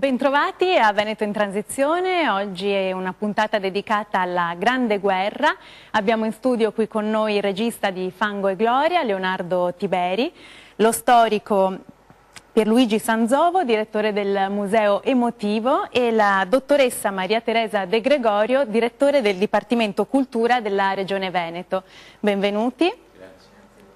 Bentrovati a Veneto in Transizione. Oggi è una puntata dedicata alla Grande Guerra. Abbiamo in studio qui con noi il regista di Fango e Gloria, Leonardo Tiberi, lo storico Pierluigi Sanzovo, direttore del Museo Emotivo, e la dottoressa Maria Teresa De Gregorio, direttore del Dipartimento Cultura della Regione Veneto. Benvenuti.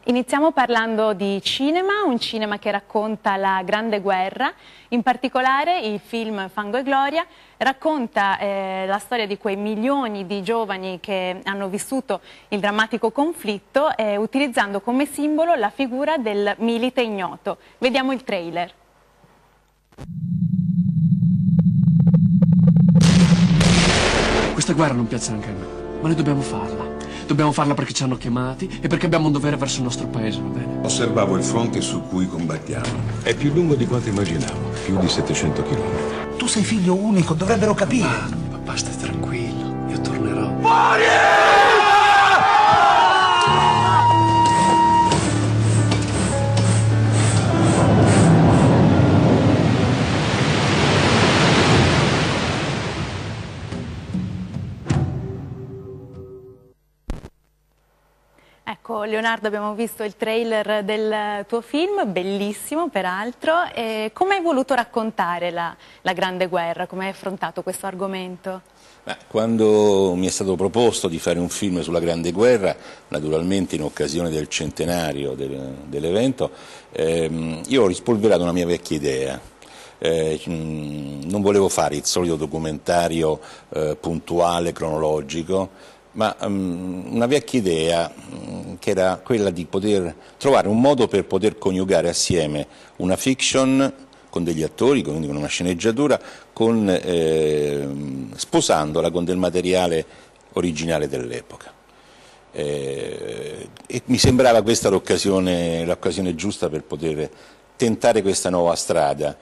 Iniziamo parlando di cinema, un cinema che racconta la Grande Guerra. In particolare il film Fango e Gloria racconta la storia di quei milioni di giovani che hanno vissuto il drammatico conflitto utilizzando come simbolo la figura del milite ignoto. Vediamo il trailer. Questa guerra non piace neanche a me, ma noi dobbiamo farla. Dobbiamo farla perché ci hanno chiamati e perché abbiamo un dovere verso il nostro paese, va bene? Osservavo il fronte su cui combattiamo. È più lungo di quanto immaginavo, più di 700 chilometri. Tu sei figlio unico, dovrebbero capire. Papà, stai tranquillo, io tornerò. Ecco, Leonardo, abbiamo visto il trailer del tuo film, bellissimo peraltro. Come hai voluto raccontare la Grande Guerra? Come hai affrontato questo argomento? Quando mi è stato proposto di fare un film sulla Grande Guerra, naturalmente in occasione del centenario dell'evento, io ho rispolverato una mia vecchia idea. Non volevo fare il solito documentario puntuale, cronologico, ma una vecchia idea che era quella di poter trovare un modo per poter coniugare assieme una fiction con degli attori, quindi con una sceneggiatura, sposandola con del materiale originale dell'epoca. E mi sembrava questa l'occasione giusta per poter tentare questa nuova strada.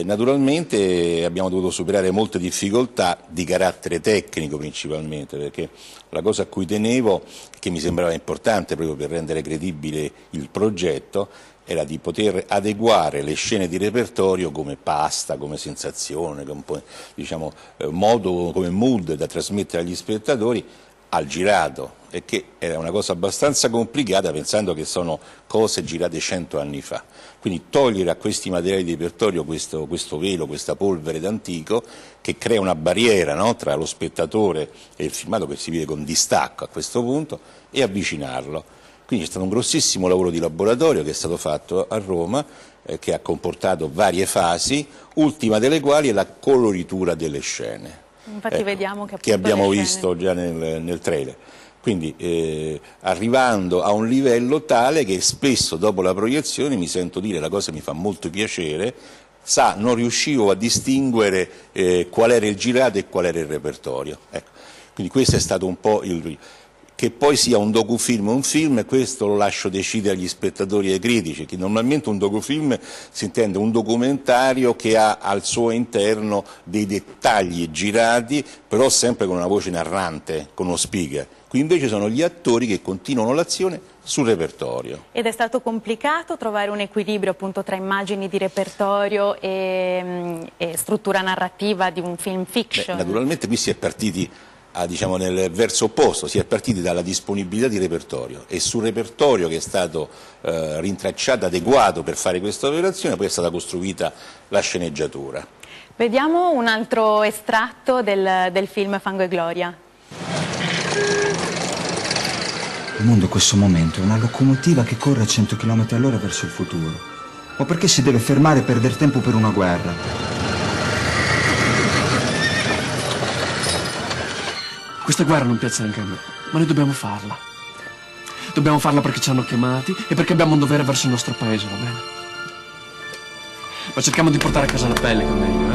Naturalmente abbiamo dovuto superare molte difficoltà di carattere tecnico principalmente, perché la cosa a cui tenevo, che mi sembrava importante proprio per rendere credibile il progetto, era di poter adeguare le scene di repertorio come pasta, come sensazione, come, diciamo, modo, come mood da trasmettere agli spettatori al girato, e che era una cosa abbastanza complicata pensando che sono cose girate 100 anni fa. Quindi togliere a questi materiali di repertorio questo velo, questa polvere d'antico che crea una barriera, no, tra lo spettatore e il filmato, che si vede con distacco a questo punto, e avvicinarlo. Quindi c'è stato un grossissimo lavoro di laboratorio che è stato fatto a Roma, che ha comportato varie fasi, ultima delle quali è la coloritura delle scene. Infatti vediamo che abbiamo visto già nel trailer. Quindi arrivando a un livello tale che spesso dopo la proiezione mi sento dire, la cosa mi fa molto piacere, non riuscivo a distinguere qual era il girato e qual era il repertorio. Ecco. Quindi questo è stato un po' il... Che poi sia un docufilm o un film, questo lo lascio decidere agli spettatori e ai critici, che normalmente un docufilm si intende un documentario che ha al suo interno dei dettagli girati, però sempre con una voce narrante, con uno speaker. Qui invece sono gli attori che continuano l'azione sul repertorio. Ed è stato complicato trovare un equilibrio appunto tra immagini di repertorio e struttura narrativa di un film fiction? Naturalmente qui si è partiti diciamo nel verso opposto, si è partiti dalla disponibilità di repertorio, e sul repertorio che è stato rintracciato, adeguato per fare questa operazione, poi è stata costruita la sceneggiatura. Vediamo un altro estratto del film Fango e Gloria. Il mondo in questo momento è una locomotiva che corre a 100 km/h verso il futuro. Ma perché si deve fermare e perdere tempo per una guerra? Questa guerra non piace neanche a me, ma noi dobbiamo farla. Dobbiamo farla perché ci hanno chiamati e perché abbiamo un dovere verso il nostro paese, va bene? Ma cerchiamo di portare a casa la pelle, che è meglio,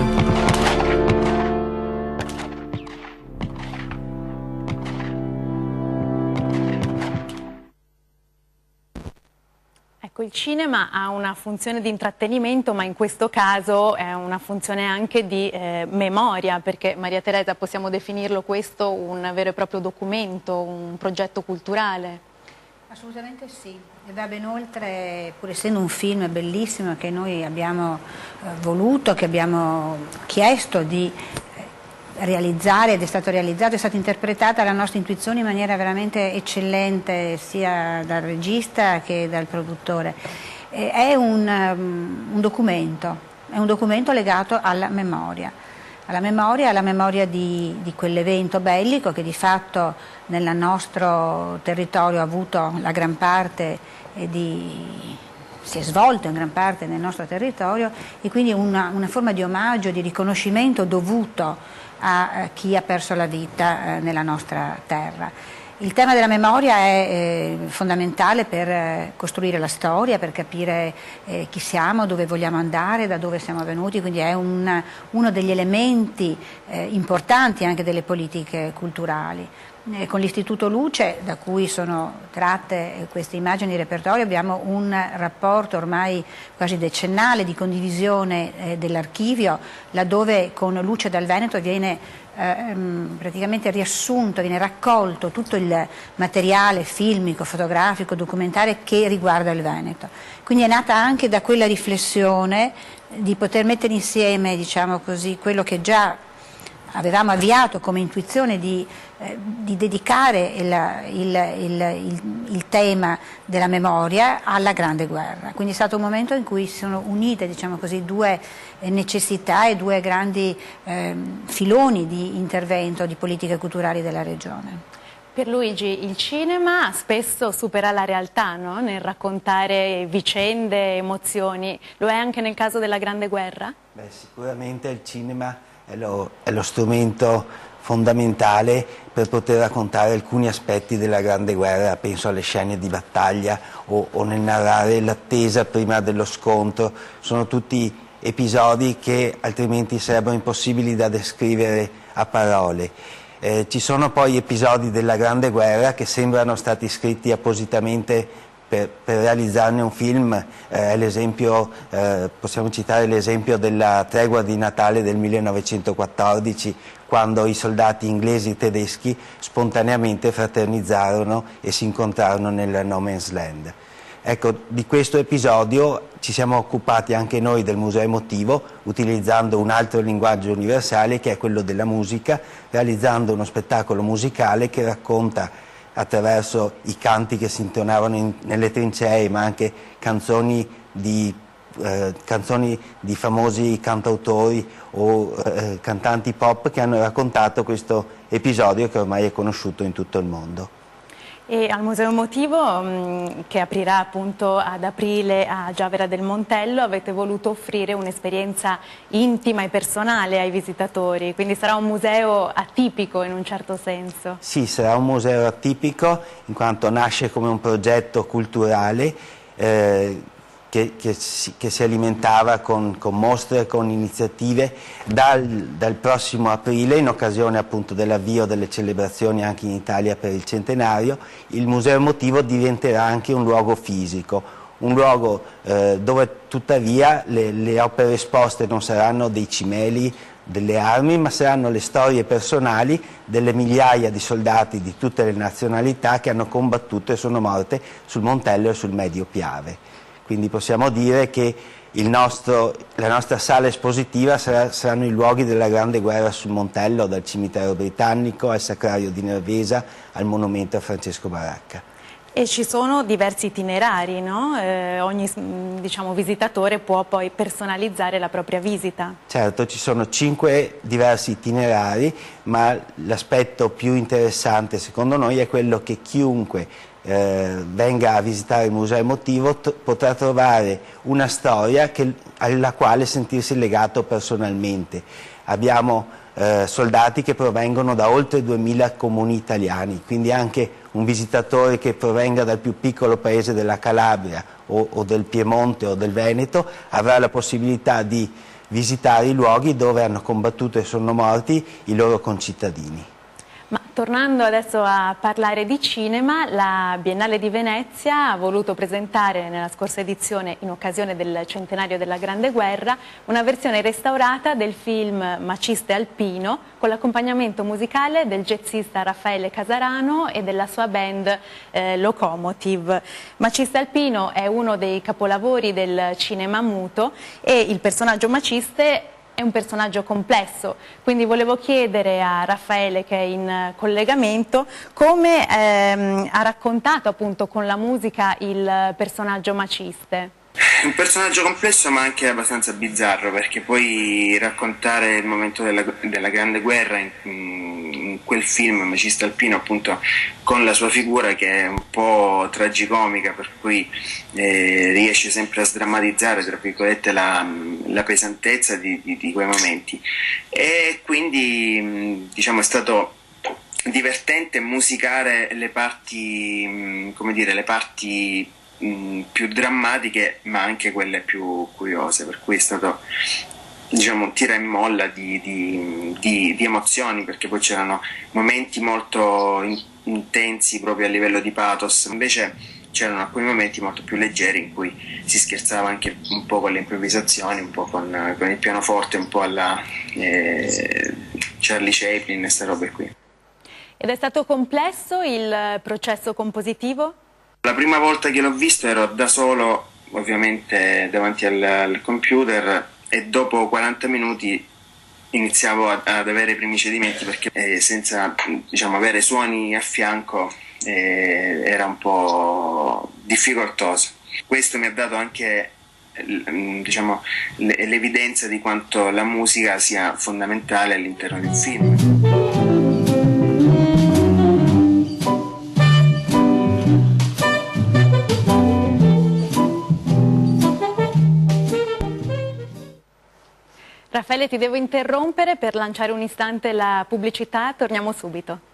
Ecco, il cinema ha una funzione di intrattenimento, ma in questo caso è una funzione anche di memoria, perché Maria Teresa, possiamo definirlo questo un vero e proprio documento, un progetto culturale? Assolutamente sì, e va ben oltre, pur essendo un film bellissimo che noi abbiamo voluto, che abbiamo chiesto di realizzare ed è stato realizzato, è stata interpretata la nostra intuizione in maniera veramente eccellente sia dal regista che dal produttore. È un documento legato alla memoria di quell'evento bellico che di fatto nel nostro territorio ha avuto la gran parte si è svolto in gran parte nel nostro territorio, e quindi una forma di omaggio, di riconoscimento dovuto a chi ha perso la vita nella nostra terra. Il tema della memoria è fondamentale per costruire la storia, per capire chi siamo, dove vogliamo andare, da dove siamo venuti, quindi è uno degli elementi importanti anche delle politiche culturali. Con l'Istituto Luce, da cui sono tratte queste immagini di repertorio, abbiamo un rapporto ormai quasi decennale di condivisione dell'archivio, laddove con Luce dal Veneto viene praticamente riassunto, viene raccolto tutto il materiale filmico, fotografico, documentario che riguarda il Veneto. Quindi è nata anche da quella riflessione di poter mettere insieme, diciamo così, quello che già avevamo avviato come intuizione di dedicare il tema della memoria alla Grande Guerra. Quindi è stato un momento in cui si sono unite, diciamo così, due necessità e due grandi filoni di intervento di politiche culturali della regione. Per Luigi il cinema spesso supera la realtà, no? Nel raccontare vicende, emozioni. Lo è anche nel caso della Grande Guerra? Beh, sicuramente il cinema è lo strumento fondamentale per poter raccontare alcuni aspetti della Grande Guerra, penso alle scene di battaglia o nel narrare l'attesa prima dello scontro. Sono tutti episodi che altrimenti sarebbero impossibili da descrivere a parole. Ci sono poi episodi della Grande Guerra che sembrano stati scritti appositamente per realizzarne un film. Possiamo citare l'esempio della tregua di Natale del 1914, quando i soldati inglesi e tedeschi spontaneamente fraternizzarono e si incontrarono nel No Man's Land. Ecco, di questo episodio ci siamo occupati anche noi del Museo Emotivo, utilizzando un altro linguaggio universale che è quello della musica, realizzando uno spettacolo musicale che racconta attraverso i canti che si intonavano nelle trincee, ma anche canzoni di famosi cantautori o cantanti pop che hanno raccontato questo episodio che ormai è conosciuto in tutto il mondo. E al Museo Emotivo, che aprirà appunto ad aprile a Giavera del Montello, avete voluto offrire un'esperienza intima e personale ai visitatori, quindi sarà un museo atipico in un certo senso. Sì, sarà un museo atipico in quanto nasce come un progetto culturale che si alimentava con mostre, con iniziative. Dal prossimo aprile, in occasione appunto dell'avvio delle celebrazioni anche in Italia per il centenario, il Museo Emotivo diventerà anche un luogo fisico, un luogo dove tuttavia le opere esposte non saranno dei cimeli, delle armi, ma saranno le storie personali delle migliaia di soldati di tutte le nazionalità che hanno combattuto e sono morte sul Montello e sul Medio Piave. Quindi possiamo dire che la nostra sala espositiva saranno i luoghi della Grande Guerra sul Montello, dal cimitero britannico al Sacrario di Nervesa al monumento a Francesco Baracca. E ci sono diversi itinerari, no? Ogni visitatore può poi personalizzare la propria visita. Certo, ci sono 5 diversi itinerari, ma l'aspetto più interessante secondo noi è quello che chiunque venga a visitare il Museo Emotivo potrà trovare una storia alla quale sentirsi legato personalmente. Abbiamo soldati che provengono da oltre 2000 comuni italiani, quindi anche un visitatore che provenga dal più piccolo paese della Calabria o del Piemonte o del Veneto avrà la possibilità di visitare i luoghi dove hanno combattuto e sono morti i loro concittadini. Ma Tornando adesso a parlare di cinema, la Biennale di Venezia ha voluto presentare nella scorsa edizione, in occasione del centenario della Grande Guerra, una versione restaurata del film Maciste Alpino con l'accompagnamento musicale del jazzista Raffaele Casarano e della sua band Locomotive. Maciste Alpino è uno dei capolavori del cinema muto e il personaggio Maciste è un personaggio complesso, quindi volevo chiedere a Raffaele, che è in collegamento, come ha raccontato appunto con la musica il personaggio Maciste. Un personaggio complesso ma anche abbastanza bizzarro, perché poi raccontare il momento della Grande Guerra in quel film Maciste Alpino, appunto con la sua figura che è un po' tragicomica, per cui riesce sempre a sdrammatizzare, tra virgolette, la pesantezza di quei momenti, e quindi diciamo è stato divertente musicare le parti, come dire, le parti più drammatiche ma anche quelle più curiose, per cui è stato, diciamo, un tira e molla di emozioni, perché poi c'erano momenti molto intensi proprio a livello di pathos, invece c'erano alcuni momenti molto più leggeri in cui si scherzava anche un po' con le improvvisazioni, un po' con il pianoforte, un po' alla Charlie Chaplin e queste robe qui. Ed è stato complesso il processo compositivo? La prima volta che l'ho visto ero da solo, ovviamente davanti al computer, e dopo 40 minuti iniziavo ad avere i primi cedimenti, perché senza, diciamo, avere suoni a fianco era un po' difficoltoso. Questo mi ha dato anche, diciamo, l'evidenza di quanto la musica sia fondamentale all'interno del film. Raffaele, ti devo interrompere per lanciare un istante la pubblicità, torniamo subito.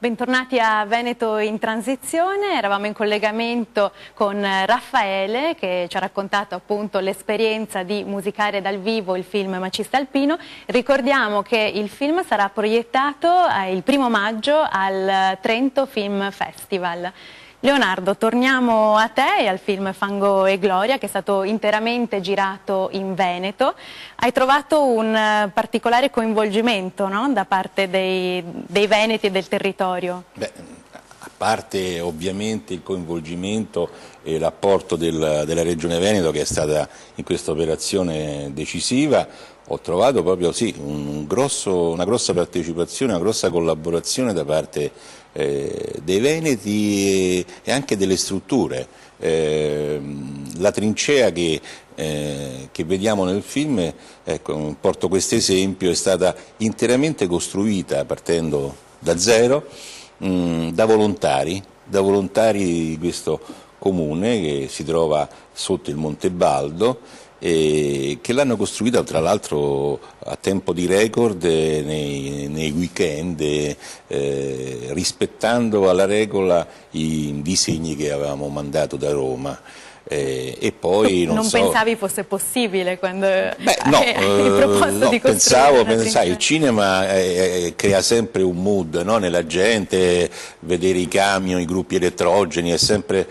Bentornati a Veneto in Transizione, eravamo in collegamento con Raffaele che ci ha raccontato appunto l'esperienza di musicare dal vivo il film Maciste Alpino. Ricordiamo che il film sarà proiettato il 1° maggio al Trento Film Festival. Leonardo, torniamo a te e al film Fango e Gloria, che è stato interamente girato in Veneto. Hai trovato un particolare coinvolgimento, no? Da parte dei veneti e del territorio? Beh, a parte ovviamente il coinvolgimento e l'apporto della Regione Veneto, che è stata in questa operazione decisiva, ho trovato proprio sì, una grossa partecipazione, una grossa collaborazione da parte dei veneti e anche delle strutture. La trincea che vediamo nel film, ecco, porto questo esempio, è stata interamente costruita partendo da zero da volontari di questo comune che si trova sotto il Monte Baldo, che l'hanno costruita tra l'altro a tempo di record nei weekend, rispettando alla regola i disegni che avevamo mandato da Roma. E poi non pensavi fosse possibile quando hai proposto di costruire sai, il cinema crea sempre un mood, no? Nella gente, vedere i camion, i gruppi elettrogeni è sempre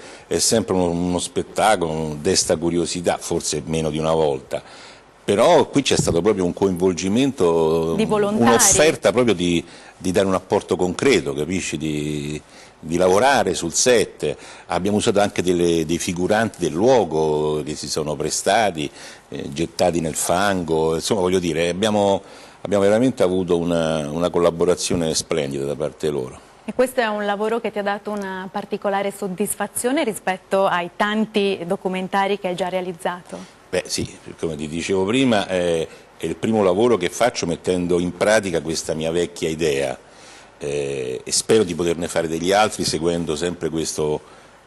uno spettacolo, desta curiosità, forse meno di una volta. Però qui c'è stato proprio un coinvolgimento, un'offerta proprio di dare un apporto concreto, capisci? Di lavorare sul set. Abbiamo usato anche dei figuranti del luogo che si sono prestati, gettati nel fango, insomma, voglio dire, abbiamo veramente avuto una collaborazione splendida da parte loro. E questo è un lavoro che ti ha dato una particolare soddisfazione rispetto ai tanti documentari che hai già realizzato? Beh sì, come ti dicevo prima, è il primo lavoro che faccio mettendo in pratica questa mia vecchia idea. E spero di poterne fare degli altri seguendo sempre questo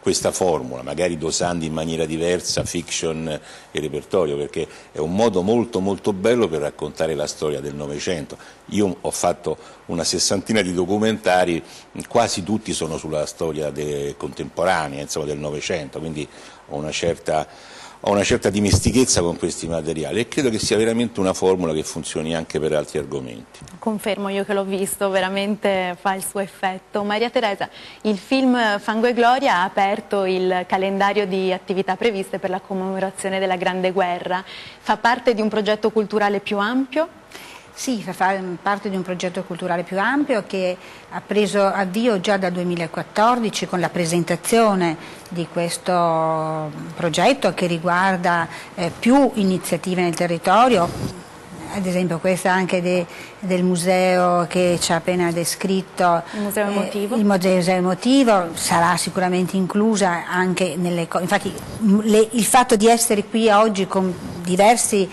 questa formula, magari dosando in maniera diversa fiction e repertorio, perché è un modo molto molto bello per raccontare la storia del Novecento. Io ho fatto una 60ina di documentari, quasi tutti sono sulla storia contemporanea, insomma, del Novecento, quindi ho una certa dimestichezza con questi materiali e credo che sia veramente una formula che funzioni anche per altri argomenti. Confermo, io che l'ho visto, veramente fa il suo effetto. Maria Teresa, il film Fango e Gloria ha aperto il calendario di attività previste per la commemorazione della Grande Guerra. Fa parte di un progetto culturale più ampio? Sì, fa parte di un progetto culturale più ampio che ha preso avvio già dal 2014 con la presentazione di questo progetto che riguarda più iniziative nel territorio. Ad esempio questa anche del museo che ci ha appena descritto, il museo emotivo. Il museo emotivo sarà sicuramente inclusa anche nelle cose. Infatti il fatto di essere qui oggi con diversi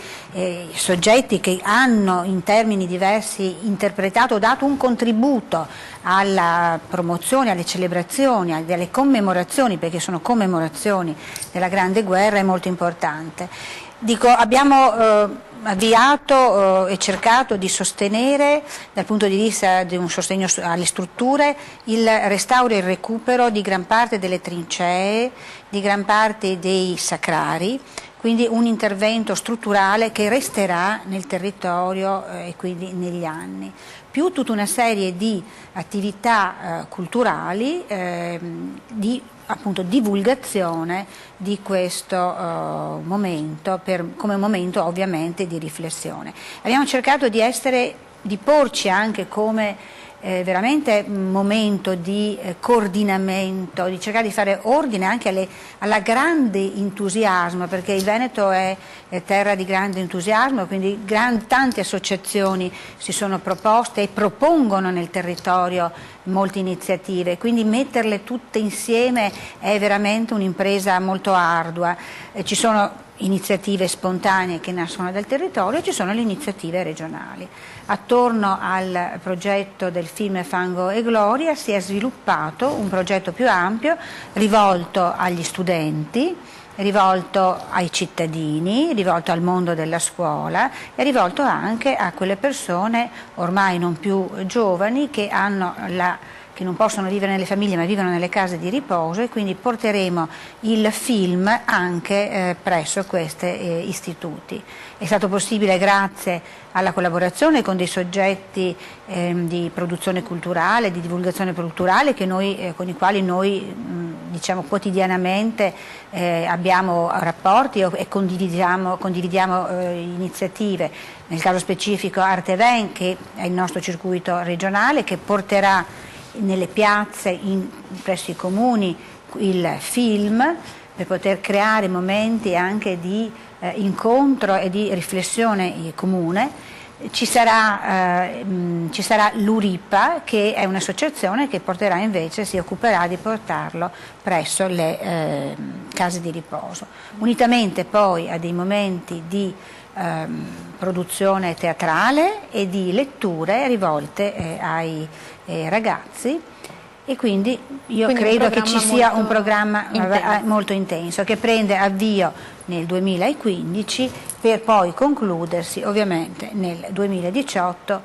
soggetti che hanno in termini diversi interpretato, dato un contributo alla promozione, alle celebrazioni, alle commemorazioni, perché sono commemorazioni della Grande Guerra, è molto importante. Dico, abbiamo avviato e cercato di sostenere dal punto di vista di un sostegno alle strutture il restauro e il recupero di gran parte delle trincee, di gran parte dei sacrari, quindi un intervento strutturale che resterà nel territorio e quindi negli anni, più tutta una serie di attività culturali di appunto divulgazione di questo momento come momento ovviamente di riflessione. Abbiamo cercato di porci anche come veramente un momento di coordinamento, di cercare di fare ordine anche alla grande entusiasmo, perché il Veneto è terra di grande entusiasmo, quindi tante associazioni si sono proposte e propongono nel territorio molte iniziative, quindi metterle tutte insieme è veramente un'impresa molto ardua. Ci sono iniziative spontanee che nascono dal territorio e ci sono le iniziative regionali. Attorno al progetto del film Fango e Gloria si è sviluppato un progetto più ampio rivolto agli studenti, rivolto ai cittadini, rivolto al mondo della scuola e rivolto anche a quelle persone ormai non più giovani che non possono vivere nelle famiglie ma vivono nelle case di riposo, e quindi porteremo il film anche presso questi istituti. È stato possibile grazie alla collaborazione con dei soggetti di produzione culturale, di divulgazione culturale con i quali noi diciamo quotidianamente abbiamo rapporti e condividiamo iniziative. Nel caso specifico Arte Ven, che è il nostro circuito regionale, che porterà nelle piazze presso i comuni il film per poter creare momenti anche di incontro e di riflessione comune. Ci sarà l'URIPA, che è un'associazione che porterà invece, si occuperà di portarlo presso le case di riposo, unitamente poi a dei momenti di produzione teatrale e di letture rivolte ai ragazzi, e quindi credo che ci sia un programma molto intenso che prende avvio nel 2015 per poi concludersi ovviamente nel 2018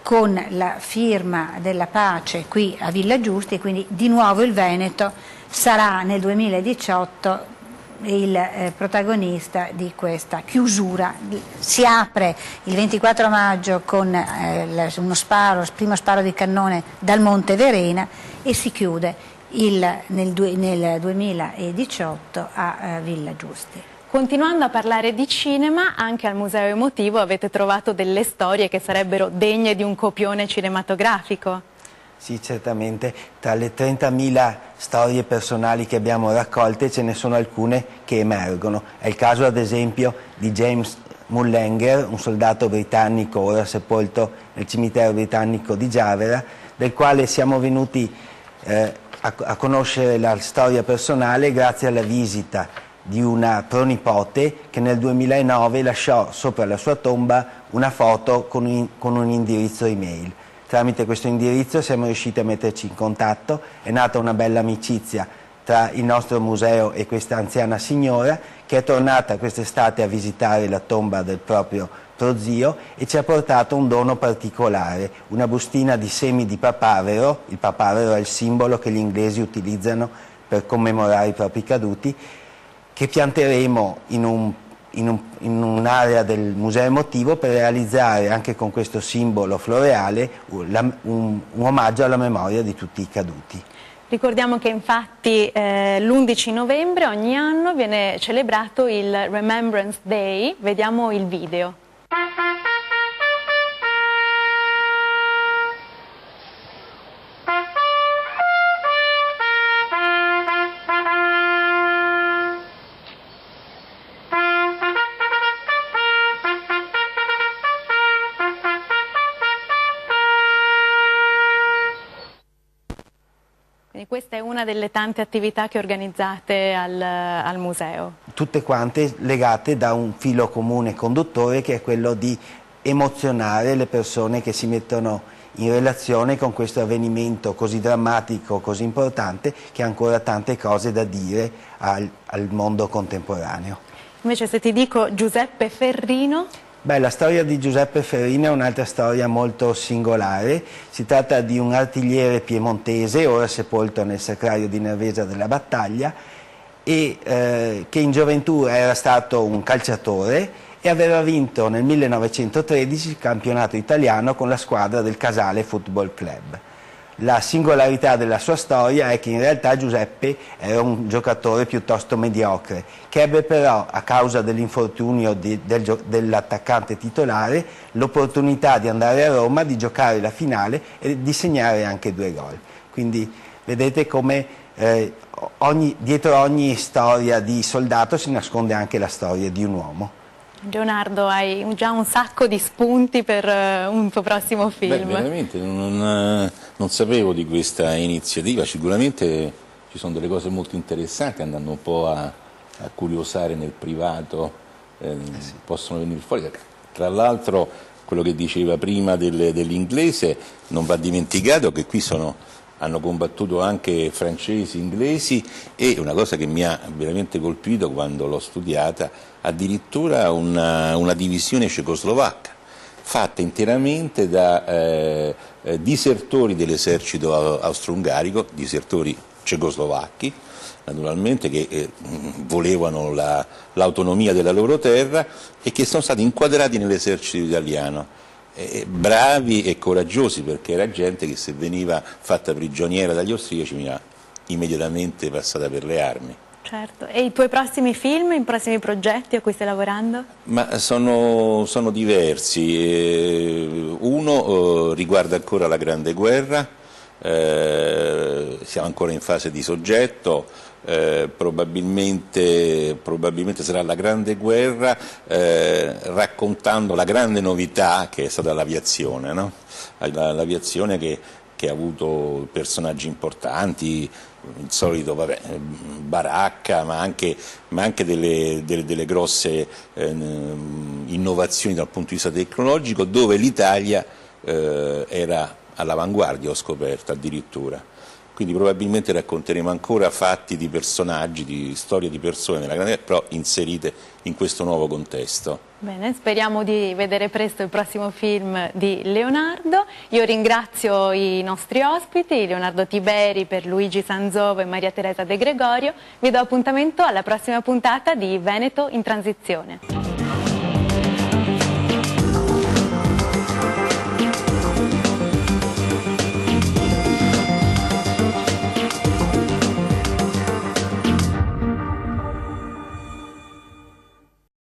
con la firma della pace qui a Villa Giusti, e quindi di nuovo il Veneto sarà nel 2018 il protagonista di questa chiusura. Si apre il 24 maggio con il primo sparo di cannone dal Monte Verena e si chiude nel 2018 a Villa Giusti. Continuando a parlare di cinema, anche al Museo Emotivo avete trovato delle storie che sarebbero degne di un copione cinematografico. Sì, certamente. Tra le 30.000 storie personali che abbiamo raccolte ce ne sono alcune che emergono. È il caso ad esempio di James Mullenger, un soldato britannico ora sepolto nel cimitero britannico di Giavera, del quale siamo venuti a conoscere la storia personale grazie alla visita di una pronipote che nel 2009 lasciò sopra la sua tomba una foto con un indirizzo email. Tramite questo indirizzo siamo riusciti a metterci in contatto, è nata una bella amicizia tra il nostro museo e questa anziana signora che è tornata quest'estate a visitare la tomba del proprio prozio e ci ha portato un dono particolare, una bustina di semi di papavero. Il papavero è il simbolo che gli inglesi utilizzano per commemorare i propri caduti, che pianteremo in un'area del museo emotivo per realizzare anche con questo simbolo floreale un omaggio alla memoria di tutti i caduti. Ricordiamo che infatti l'11 novembre ogni anno viene celebrato il Remembrance Day, vediamo il video. Questa è una delle tante attività che organizzate al museo. Tutte quante legate da un filo comune conduttore che è quello di emozionare le persone che si mettono in relazione con questo avvenimento così drammatico, così importante, che ha ancora tante cose da dire al mondo contemporaneo. Invece se ti dico Giuseppe Ferrino... Beh, la storia di Giuseppe Ferrino è un'altra storia molto singolare. Si tratta di un artigliere piemontese, ora sepolto nel sacrario di Nervesa della Battaglia, e che in gioventù era stato un calciatore e aveva vinto nel 1913 il campionato italiano con la squadra del Casale Football Club. La singolarità della sua storia è che in realtà Giuseppe era un giocatore piuttosto mediocre, che ebbe però, a causa dell'infortunio dell'attaccante titolare, l'opportunità di andare a Roma, di giocare la finale e di segnare anche 2 gol. Quindi vedete come dietro ogni storia di soldato si nasconde anche la storia di un uomo. Leonardo, hai già un sacco di spunti per un tuo prossimo film. Beh, veramente non sapevo di questa iniziativa, sicuramente ci sono delle cose molto interessanti, andando un po' a curiosare nel privato, possono venire fuori. Tra l'altro quello che diceva prima dell'inglese, non va dimenticato che qui hanno combattuto anche francesi, inglesi, e una cosa che mi ha veramente colpito quando l'ho studiata, addirittura una divisione cecoslovacca fatta interamente da disertori dell'esercito austro-ungarico, disertori cecoslovacchi naturalmente, che volevano l'autonomia della loro terra e che sono stati inquadrati nell'esercito italiano. Bravi e coraggiosi, perché era gente che se veniva fatta prigioniera dagli austriaci veniva immediatamente passata per le armi. Certo. E i tuoi prossimi film, i prossimi progetti a cui stai lavorando? Ma sono diversi. Uno riguarda ancora la Grande Guerra, siamo ancora in fase di soggetto. Probabilmente sarà la Grande Guerra, raccontando la grande novità che è stata l'aviazione, no? L'aviazione che ha avuto personaggi importanti, il solito Baracca, ma anche delle grosse innovazioni dal punto di vista tecnologico, dove l'Italia era all'avanguardia, ho scoperto addirittura. Quindi probabilmente racconteremo ancora fatti di personaggi, di storie di persone nella Grande Guerra, però inserite in questo nuovo contesto. Bene, speriamo di vedere presto il prossimo film di Leonardo. Io ringrazio i nostri ospiti, Leonardo Tiberi, Pierluigi Sanzovo e Maria Teresa De Gregorio. Vi do appuntamento alla prossima puntata di Veneto in Transizione.